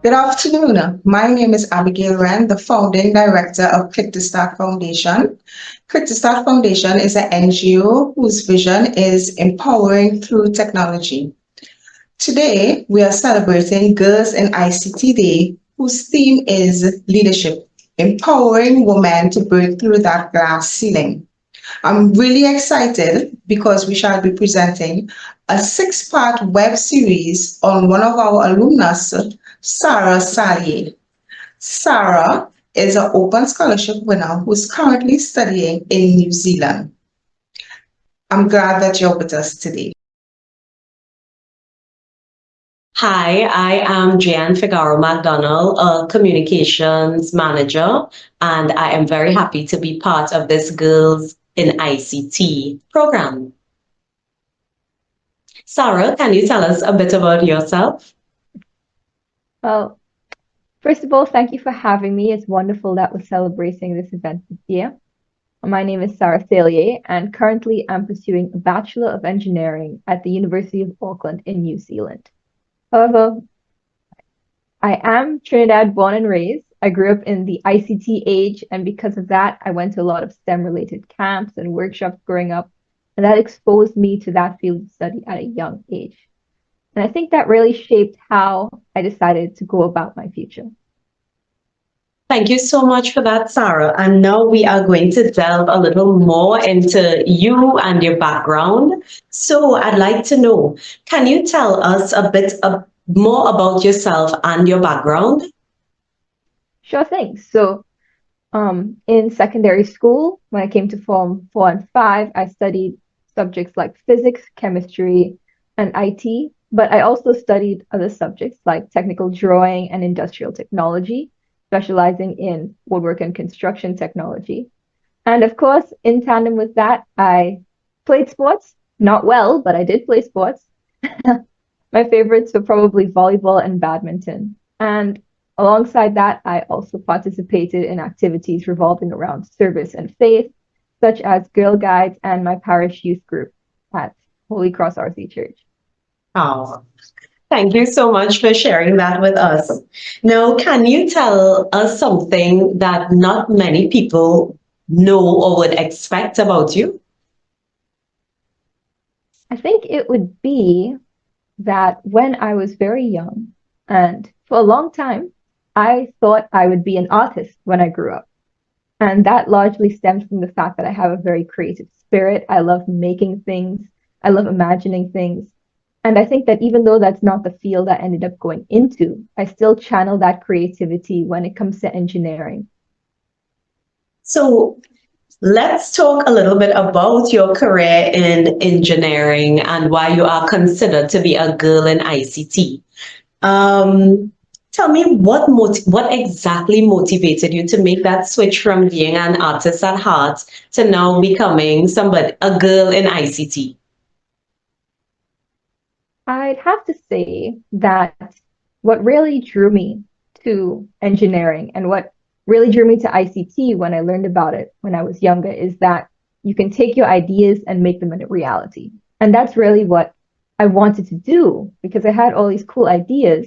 Good afternoon. My name is Abigail Wren, the founding director of Click to Start Foundation. Click to Start Foundation is an NGO whose vision is empowering through technology. Today, we are celebrating Girls in ICT Day, whose theme is leadership, empowering women to break through that glass ceiling. I'm really excited because we shall be presenting a six-part web series on one of our alumnus, Sarah Sellier. Sarah is an open scholarship winner who's currently studying in New Zealand. I'm glad that you're with us today. Hi, I am Jan Figaro McDonald, a communications manager, and I am very happy to be part of this Girls in ICT program. Sarah, can you tell us a bit about yourself? Well, first of all, thank you for having me. It's wonderful that we're celebrating this event this year. My name is Sarah Sellier, and currently I'm pursuing a Bachelor of Engineering at the University of Auckland in New Zealand. However, I am Trinidad born and raised. I grew up in the ICT age, and because of that, I went to a lot of STEM-related camps and workshops growing up, and that exposed me to that field of study at a young age. And I think that really shaped how I decided to go about my future. Thank you so much for that, Sarah. And now we are going to delve a little more into you and your background. So I'd like to know, can you tell us a bit more about yourself and your background? Sure thing. So in secondary school, when I came to Form 4 and 5, I studied subjects like physics, chemistry, and IT, but I also studied other subjects like technical drawing and industrial technology, specializing in woodwork and construction technology. And of course, in tandem with that, I played sports, not well, but I did play sports. My favorites were probably volleyball and badminton. And alongside that, I also participated in activities revolving around service and faith, such as Girl Guides and my parish youth group at Holy Cross RC Church. Oh, thank you so much for sharing that with us. Now, can you tell us something that not many people know or would expect about you? I think it would be that when I was very young, and for a long time, I thought I would be an artist when I grew up. And that largely stems from the fact that I have a very creative spirit. I love making things, I love imagining things. And I think that even though that's not the field I ended up going into, I still channel that creativity when it comes to engineering. So let's talk a little bit about your career in engineering and why you are considered to be a girl in ICT. Tell me what exactly motivated you to make that switch from being an artist at heart to now becoming a girl in ICT? I'd have to say that what really drew me to engineering and what really drew me to ICT when I learned about it when I was younger is that you can take your ideas and make them into reality. And that's really what I wanted to do because I had all these cool ideas,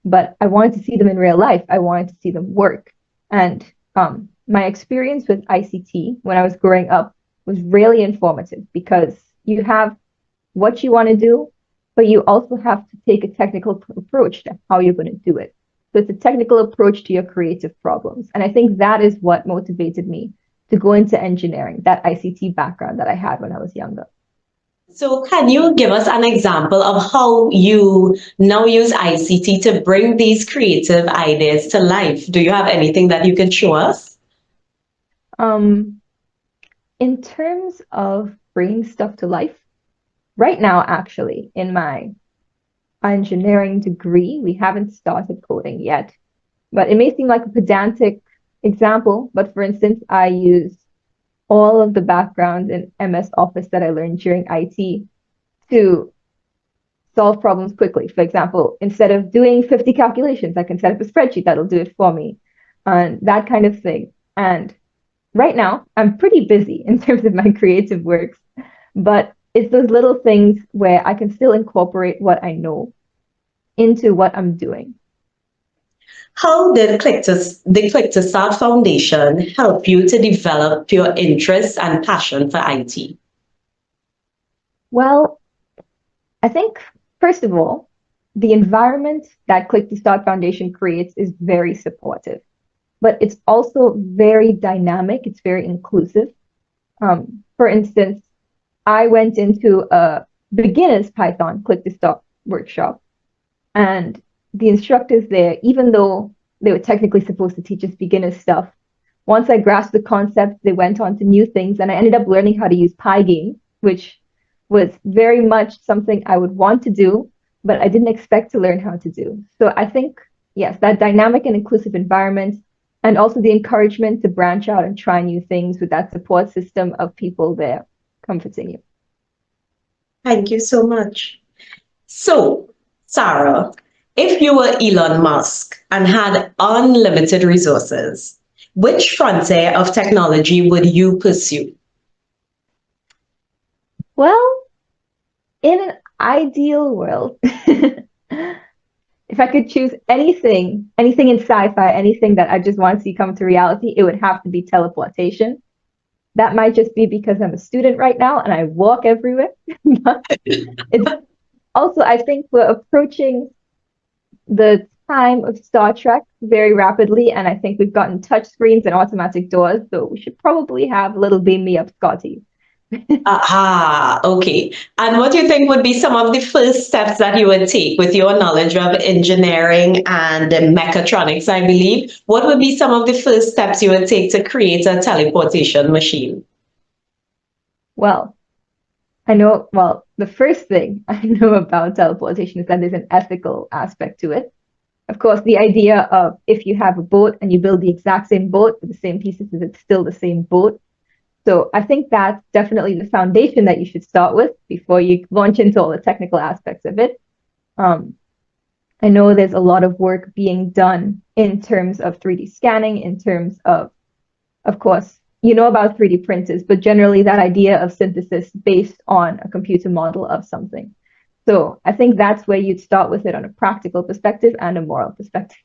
but I wanted to see them in real life. I wanted to see them work. And my experience with ICT when I was growing up was really informative because you have what you want to do, but you also have to take a technical approach to how you're going to do it. So it's a technical approach to your creative problems. And I think that is what motivated me to go into engineering, that ICT background that I had when I was younger. So can you give us an example of how you now use ICT to bring these creative ideas to life? Do you have anything that you can show us? In terms of bringing stuff to life, right now, actually, in my engineering degree, we haven't started coding yet, but it may seem like a pedantic example, but for instance, I use all of the background in MS Office that I learned during IT to solve problems quickly. For example, instead of doing 50 calculations, I can set up a spreadsheet that'll do it for me, and that kind of thing. And right now, I'm pretty busy in terms of my creative works, but it's those little things where I can still incorporate what I know into what I'm doing. How did the Click to Start Foundation help you to develop your interest and passion for IT? Well, I think, first of all, the environment that Click to Start Foundation creates is very supportive, but it's also very dynamic. It's very inclusive. For instance, I went into a beginner's Python Click to Start workshop, and the instructors there, even though they were technically supposed to teach us beginner stuff, once I grasped the concept, they went on to new things, and I ended up learning how to use Pygame, which was very much something I would want to do, but I didn't expect to learn how to do. So I think, yes, that dynamic and inclusive environment, and also the encouragement to branch out and try new things with that support system of people there comforting you. Thank you so much. So, Sarah, if you were Elon Musk and had unlimited resources, which frontier of technology would you pursue? Well, in an ideal world, if I could choose anything in sci-fi, anything that I just want to see come to reality, it would have to be teleportation. That might just be because I'm a student right now and I walk everywhere. But it's also, I think we're approaching the time of Star Trek very rapidly, and I think we've gotten touch screens and automatic doors, so we should probably have little beam me up Scotty. Aha, okay. And what do you think would be some of the first steps that you would take with your knowledge of engineering and mechatronics, I believe? What would be some of the first steps you would take to create a teleportation machine? Well, the first thing I know about teleportation is that there's an ethical aspect to it. Of course, the idea of if you have a boat and you build the exact same boat with the same pieces, it's still the same boat. So I think that's definitely the foundation that you should start with before you launch into all the technical aspects of it. I know there's a lot of work being done in terms of 3D scanning, in terms of course, you know about 3D printers, but generally that idea of synthesis based on a computer model of something. So I think that's where you'd start with it on a practical perspective and a moral perspective.